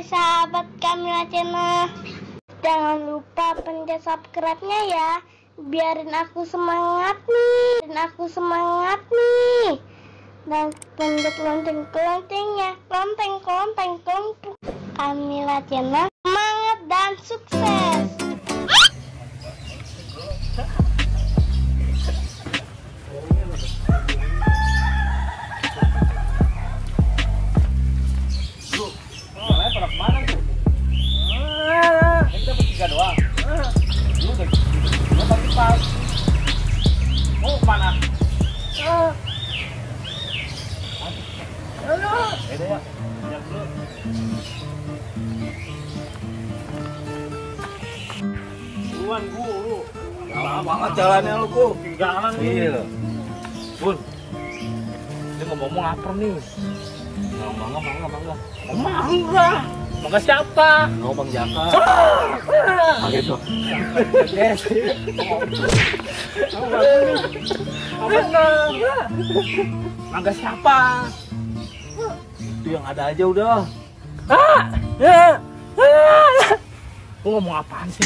sahabat Kamila Channel. Jangan lupa pencet subscribe-nya ya. Biarin aku semangat nih. Dan pencet lonceng-loncengnya. Klonteng. Kamila Channel, semangat dan sukses. Mau kemana? Duluan lu. Lama banget jalannya lu, Bu. Tinggalan nih. Iya. Bun. Dia ngomong lapar nih. Mangga. Mangga siapa? Oh, Bang Jaka. Gitu. Mangga siapa? Itu yang ada aja udah. Lu ngomong apaan sih?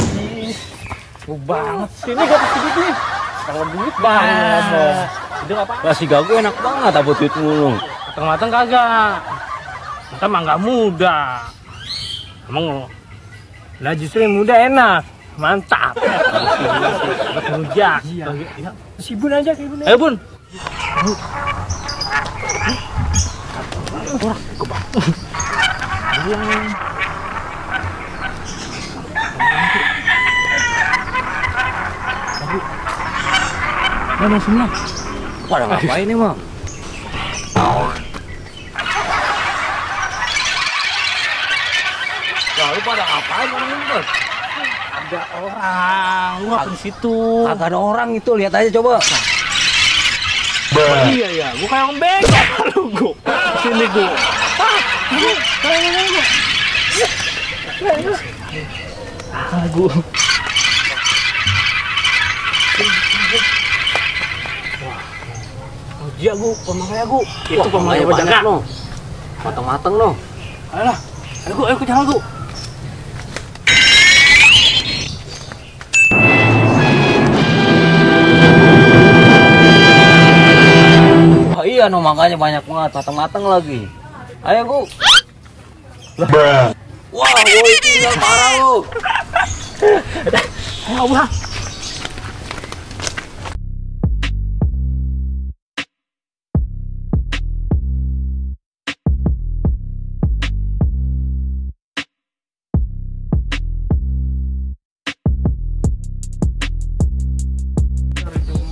Lu banget sih. Ini gak sedikit nih. Kalau duit banget. Itu apa? Nasi gagu enak banget abot duit mulu. Matang-matang kagak. Kita mangga muda. Emang lah justru yang muda enak. Mantap. Rujak. Iya. Si Bun aja kayak Bun. Ayo Bun. Mana semua? Pada ngapain nih, Mang? Lu pada ngapain orang ini? Ada orang, lu ngapain situ? Kagak ada orang itu, lihat aja coba. Iya ya, gua kayak orang bego lu gua. Sini gua. Gua. Oh iya gua, pemakaian gua. Itu pemakaian banyak no. Mateng-mateng no. Ayolah, ayo gua jalan gua. Oh iya no, makanya banyak banget, mateng-mateng lagi. Ayo gua. Wah, woi tinggal parah lu. Ayo pulang.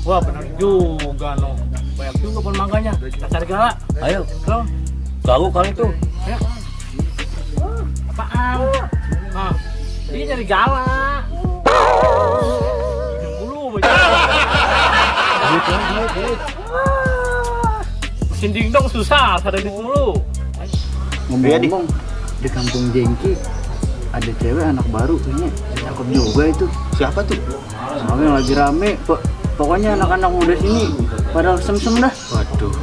Wah benar juga no. Banyak juga pohon mangganya. Kita cari gala. Ayo. Kalau Gagu kali tuh. ya. Apaan? Nah, dia nyari gala. Yang mulu duit. Mesin dingdong susah, ada duit mulu. Ngomong-ngomong, di kampung Jengki ada cewek anak baru kayaknya cakep juga itu. Siapa tuh? Soalnya lagi rame, pokoknya anak-anak muda sini pada sem-sem dah. Waduh,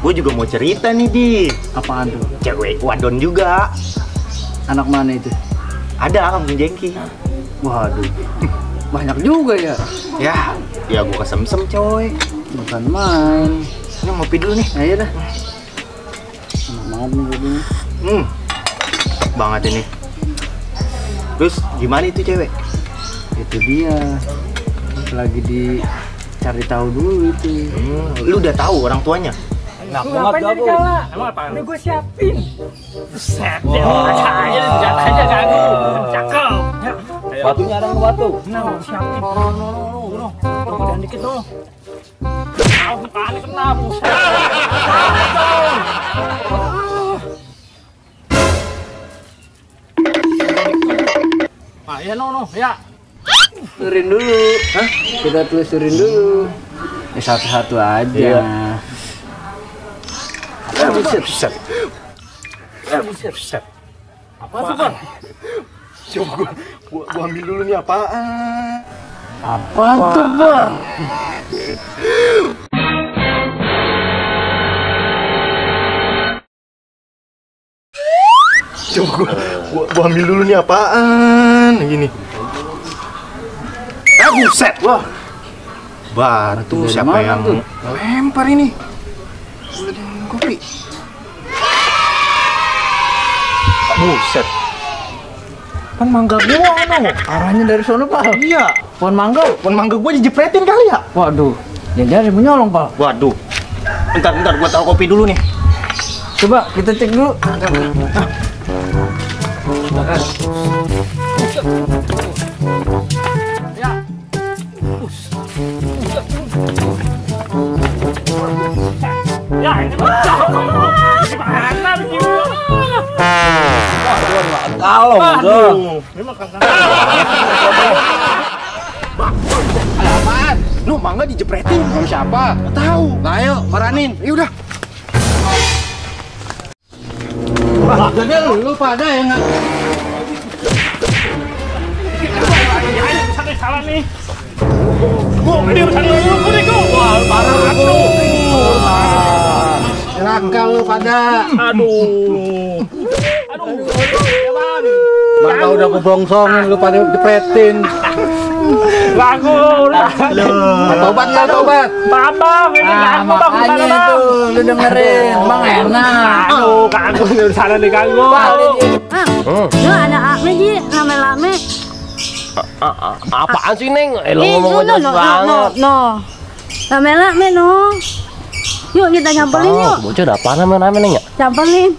gue juga mau cerita nih Di. Apaan tuh? Cewek wadon juga. Anak mana itu? Ada kampung Jengki. Waduh, banyak juga ya. Ya gue kesem-sem coy. Bukan main. Ini ngopi dulu nih. Ayo dah. Enak banget nih kopinya. Banget ini. Terus gimana itu cewek? Itu dia. Lagi dicari tahu dulu itu. Lu udah tahu orang tuanya? Enak banget Gagu. Emang apaan? Ini gue siapin. Set deh, aja senjatanya Gagu. Cakep. Batunya ada nggak batu? Nah, siapin. No. Gedean dikit no. Panik kena buset. Ah, ya no, ya. Telusurin dulu. Hah? Kita telusurin dulu. Satu-satu aja. Iya. Buset. Apa tuh, Bang? Coba gua ambil dulu nih apaan? Apa tuh, Bang? Coba gua ambil dulu nih apaan gini. Buset. Wah. Batu Dari siapa mana yang tuh? lempar ini? Gua ada kopi. Buset. Kan mangga gua no. Arahnya dari sono, Pak. Iya. Pohon mangga. Pohon mangga gua dijepretin kali ya? Waduh, jangan menyolong, Pak. Waduh. Bentar gua taruh kopi dulu nih. Coba kita cek dulu. Ya, ini gimana begini? Kalau Aduh, ini makan Apaan? Lu mangga dijepretin sama siapa? Nggak tahu. Nah, ayo, peranin. Ya udah. Jadi lu pada yang salah nih. Ini urusan lu nih, Wah, parah lu. nakal lu pada. Aduh. Mangga udah kebongsongin lu pada jepretin. Lagu udah. Tobat lah, tobat. Bang, ini Nah, lagu bang, makanya gimana, Bang? itu lu dengerin, Bang enak. Aduh, kagum ini urusan nih kagum. Yo ada ame ji, rame-rame. apaan sih Neng? Lo Eh, ngomong no, jelas no, no, banget. no. Rame-rame no. Yuk kita nyamperin Oh, yuk. bocah ada apa namanya Neng ya? Nyamperin.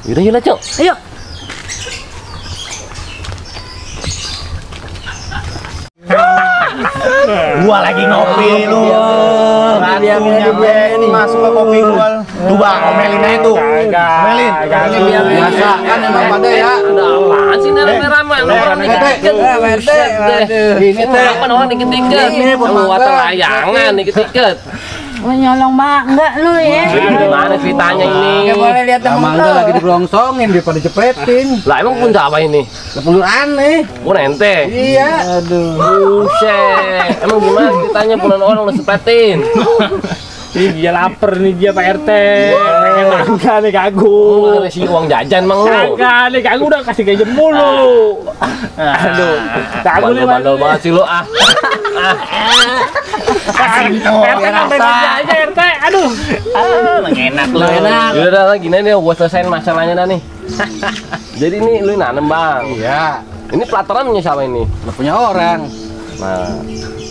Yaudah, Cok. Ayo. Gua lagi ngopi lu. Ratunya men masuk ke kopi gua. Tuh Bang, omelin aja tuh. Omelin. Biasa kan emang pada ya. Ada apaan sih Neng rame-rame? Orang dikit-dikit. Buset deh. Ini teh. Apa orang dikit-dikit? Ini Lu pemangga. kata layangan dikit-dikit. Menyolong enggak lu ya. Gimana ceritanya ini? Nggak boleh lihat temen mangga lagi diblongsongin dia pada jepretin. Lah emang pun apa ini? Pelur aneh. Pun ente. Iya. Aduh. Buset. Emang gimana ceritanya punan orang lu sepetin? Ini dia lapar nih dia Pak RT. Pengen mangga nih kagum. Lu ngasih uang jajan mang lu. Kagak nih kagum udah kasih gaji mulu. Aduh, kagum nih Bandel banget sih lu ah. RT nambahin gaji aja RT. Aduh. Enak lu. Enak. Yaudah lah gini nih gua selesain masalahnya dah nih. Jadi ini lu nanem Bang. Iya. Ini pelataran punya siapa ini? Nggak punya orang. Nah,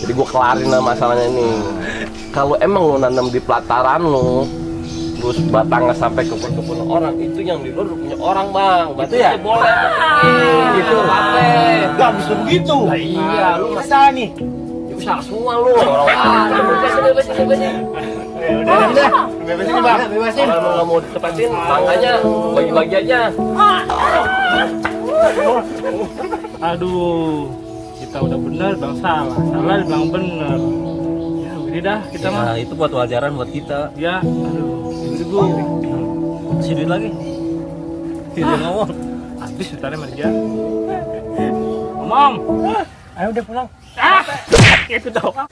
jadi gua kelarin lah masalahnya ini. Kalau emang lu nanam di pelataran lu, terus batangnya sampai ke kebun orang, itu yang di luar punya orang Bang. Berarti ya boleh. Gitu. Gak bisa begitu. Iya, lu masih Salah nih. usaha semua lu. Bebasin. Bebasin Bang. Bebasin. Kalau emang nggak mau ditepatin, makanya bagi-bagi aja. Aduh. Kita udah bener bang salah. Salah dibilang bener. Ya udah dah kita mah. Itu buat pelajaran buat kita. Ya, aduh. Ini gua kasih duit lagi. Tidak ngomong. Habis utarnya sama dia. Ngomong. Ayo udah pulang. Itu doang.